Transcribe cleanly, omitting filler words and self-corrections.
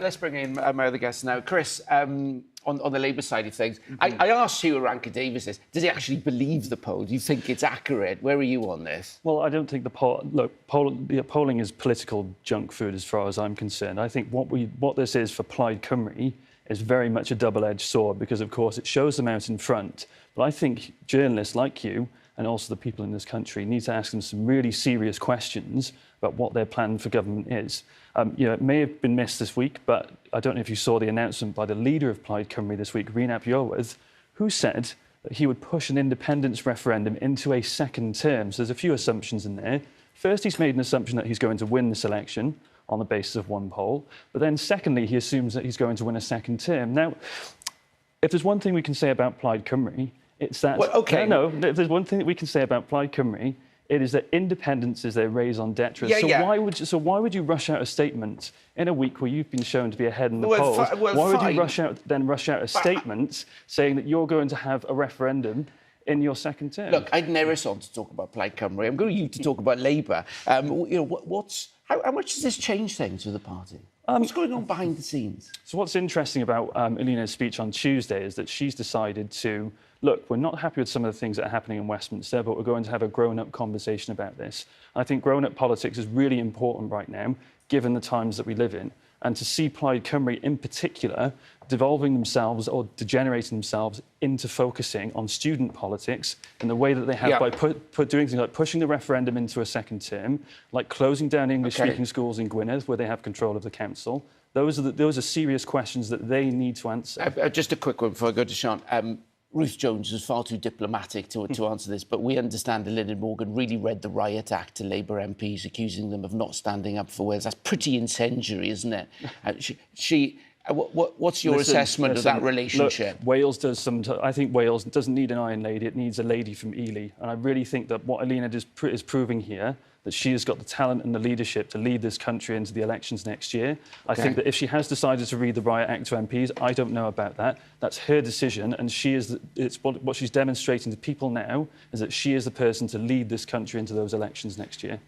Let's bring in my other guests now. Chris, on the Labour side of things, I asked you, Rankin-Davies, this. Does he actually believe the poll? Do you think it's accurate? Where are you on this? Well, I don't think the poll... Look, polling is political junk food as far as I'm concerned. I think what this is for Plaid Cymru is very much a double-edged sword because, of course, it shows them out in front. But I think journalists like you and also the people in this country need to ask them some really serious questions about what their plan for government is. It may have been missed this week, but I don't know if you saw the announcement by the leader of Plaid Cymru this week, Rhun ap Iorwerth, who said that he would push an independence referendum into a second term. So there's a few assumptions in there. First, he's made an assumption that he's going to win this election on the basis of one poll. But then secondly, he assumes that he's going to win a second term. Now, if there's one thing we can say about Plaid Cymru, it's that... Well, OK. No, if there's one thing that we can say about Plaid Cymru, it is that independence is their raison d'etre. So why would you rush out a statement in a week where you've been shown to be ahead in the polls? Why would you rush out a statement saying that you're going to have a referendum in your second term? Look, I'd never on to talk about Plaid Cymru. I'm going to you to talk about Labour. How much does this change things for the party? What's going on behind the scenes? So what's interesting about Alina's speech on Tuesday is that she's decided to, look, we're not happy with some of the things that are happening in Westminster, but we're going to have a grown-up conversation about this. I think grown-up politics is really important right now, given the times that we live in. And to see Plaid Cymru in particular devolving themselves or degenerating themselves into focusing on student politics in the way that they have by doing things like pushing the referendum into a second term, like closing down English-speaking schools in Gwynedd where they have control of the council. Those are serious questions that they need to answer. Just a quick one before I go to Sean. Ruth Jones was far too diplomatic to answer this, but we understand that Eluned Morgan really read the Riot Act to Labour MPs, accusing them of not standing up for Wales. That's pretty incendiary, isn't it? What's your assessment of that relationship? Look, Wales does I think Wales doesn't need an Iron Lady, it needs a lady from Ely. And I really think that what Alina is proving here, that she has got the talent and the leadership to lead this country into the elections next year. I think that if she has decided to read the Riot Act to MPs, I don't know about that. That's her decision, and what she's demonstrating to people now is that she is the person to lead this country into those elections next year.